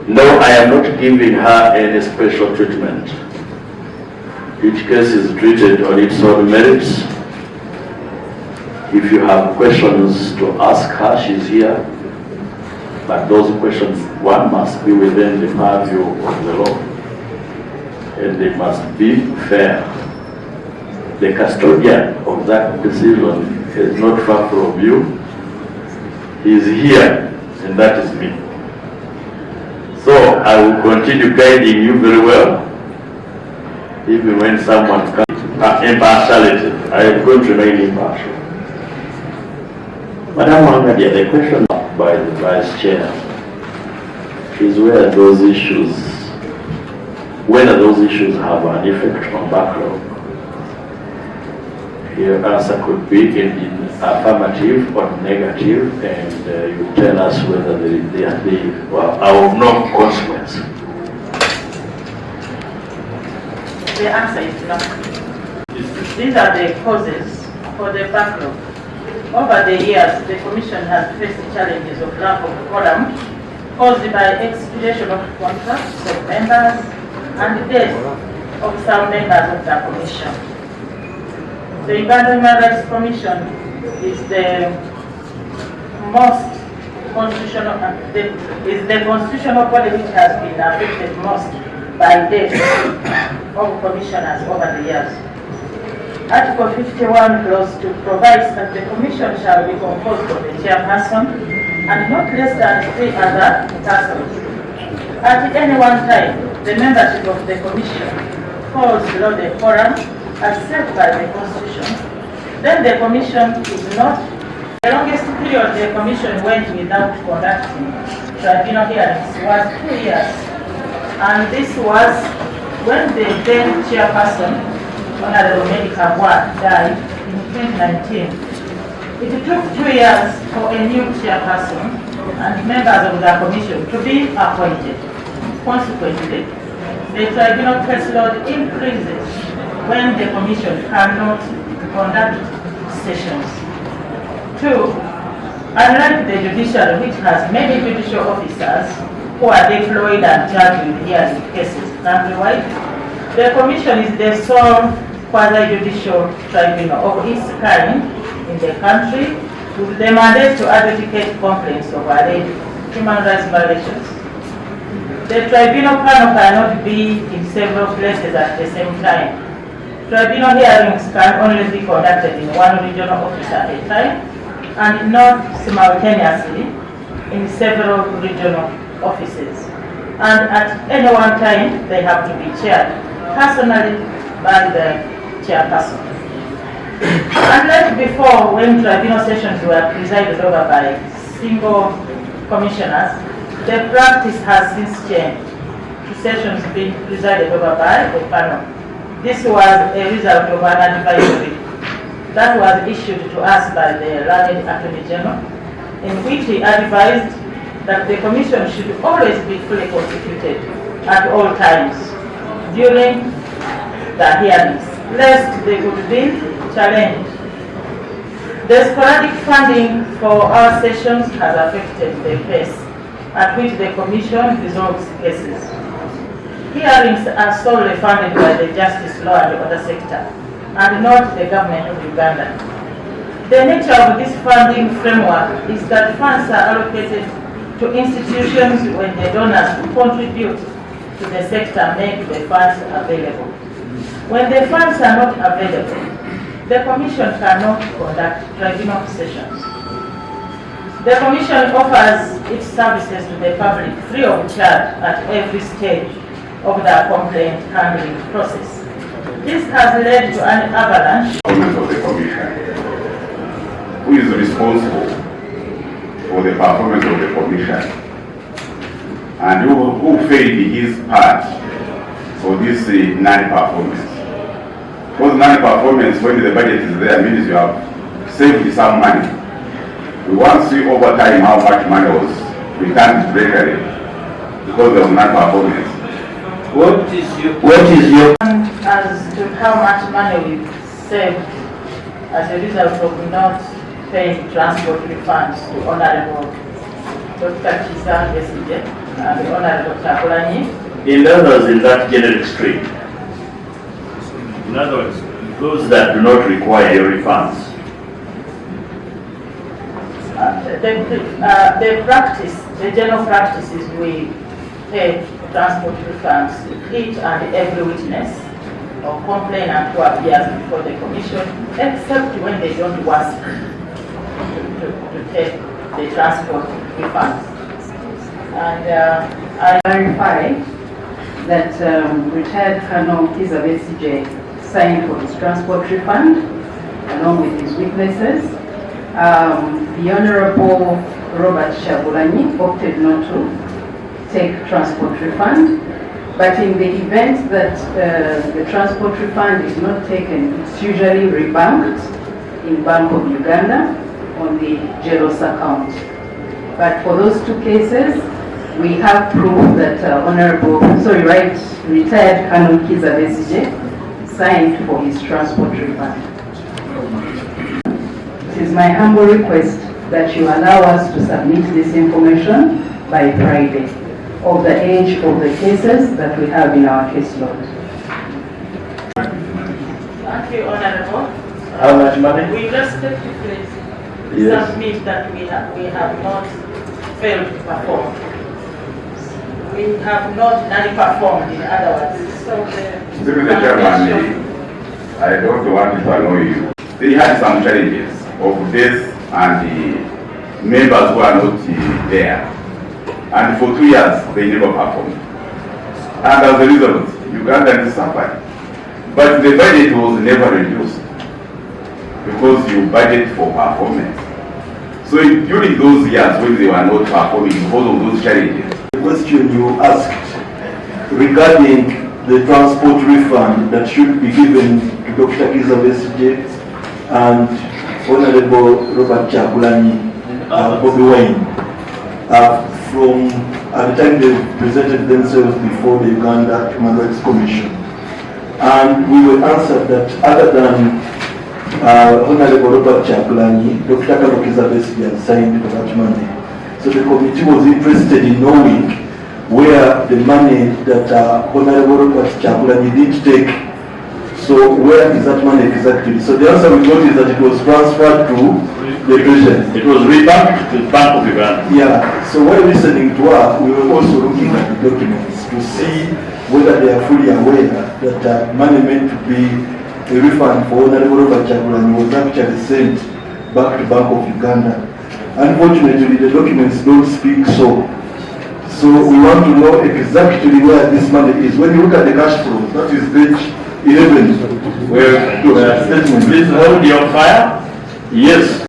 No, I am not giving her any special treatment. Each case is treated on its own merits. If you have questions to ask her, she's here. But those questions, one must be within the purview of the law. And they must be fair. The custodian of that decision is not far from you. He is here, and that is me. So I will continue guiding you very well. Even when someone comes, impartiality, I am going to remain impartial. Madam Wangadia, the question by the Vice Chair is whether those issues have an effect on backlog. Your answer could be in affirmative or negative, and you tell us whether they are of no consequence. The answer is no. These are the causes for the backlog. Over the years, the Commission has faced challenges of lack of quorum caused by expiration of contracts of members and death of some members of the Commission. The Humam Rights Commission is the constitutional body which has been affected most by death of commissioners over the years. Article 51 clause 2 provides that the commission shall be composed of the chairperson and not less than 3 other persons. At any one time, the membership of the commission falls below the quorum as set by the Constitution. Then the commission is not. The longest period the commission went without conducting tribunal hearings was 2 years. And this was when the then chairperson, Honorable Medical Ward, died in 2019. It took 2 years for a new chairperson and members of the commission to be appointed. Consequently, the tribunal caseload increases when the commission cannot conduct sessions. 2, unlike the judiciary, which has many judicial officers who are deployed and charged with hearing cases countrywide, the commission is the sole quasi-judicial tribunal of its kind in the country, with the mandate to adjudicate complaints of alleged human rights violations. The tribunal panel cannot be in several places at the same time. Tribunal hearings can only be conducted in one regional office at a time and not simultaneously in several regional offices. And at any one time, they have to be chaired personally by the chairperson. Unlike before, when tribunal sessions were presided over by single commissioners, the practice has since changed to sessions being presided over by a panel. This was a result of an advisory that was issued to us by the learned Attorney General, in which he advised that the Commission should always be fully constituted at all times during the hearings, lest they would be challenged. The sporadic funding for our sessions has affected the pace at which the Commission resolves cases. Hearings are solely funded by the justice law and the other sector, and not the government of Uganda. The nature of this funding framework is that funds are allocated to institutions when the donors who contribute to the sector make the funds available. When the funds are not available, the Commission cannot conduct tribunal sessions. The Commission offers its services to the public free of charge at every stage of the complaint handling process. This has led to an avalanche of the Commission, who is responsible for the performance of the Commission and who failed his part for this non-performance. Because non-performance, when the budget is there, means you have saved some money. We want to see over time how much money was returned to Treasury because of non-performance. What is your as to how much money we saved as a result of not paying transport refunds to Honorable Dr. Chisa yesterday? and the Honorable Chakulani. In others in that generic stream, in other words, those that do not require refunds. The general practice is we pay transport refunds to each and every witness or complainant who appears before the commission, except when they don't want to take the transport refunds. And I clarify that retired Colonel Elizabeth CJ signed for his transport refund along with his witnesses. The Honorable Robert Chakulani opted not to take transport refund, but in the event that the transport refund is not taken, it's usually rebanked in Bank of Uganda on the Jealous account. But for those two cases, we have proof that retired Colonel Kiza Besije signed for his transport refund. It is my humble request that you allow us to submit this information by Friday of the age of the cases that we have in our caseload. thank you, Honorable. How much money? We respectfully Yes. submit that we have not failed to perform. We have not performed, in other words. So Mr. Chairman, I don't want to annoy you. They had some challenges of this and the members who are not there. And for 2 years, they never performed. And as a result, Ugandans suffered. But the budget was never reduced because you budget for performance. So during those years when they were not performing because of those challenges, The question you asked regarding the transport refund that should be given to Dr. Kiza Besije and Honorable Robert Chakulani, Bobi Wine, from at the time they presented themselves before the Uganda Humam Rights Commission. And we were answered that other than Honorable Robert Chakulani, Dr. Kiza Besije had signed for that money. So the committee was interested in knowing where the money that Honorable Robert Chakulani did take, so where is that money exactly? So the answer we got is that it was transferred to the president. It was rebanked to Bank of Uganda. Yeah, so while listening to her, we were also looking at the documents to see whether they are fully aware that money meant to be a refund for Honorable Robert Chakulani was actually sent back to Bank of Uganda. Unfortunately, the documents don't speak so. So we want to know exactly where this money is. When you look at the cash flow, that is page 11. Well, statement. please hold your fire. Yes.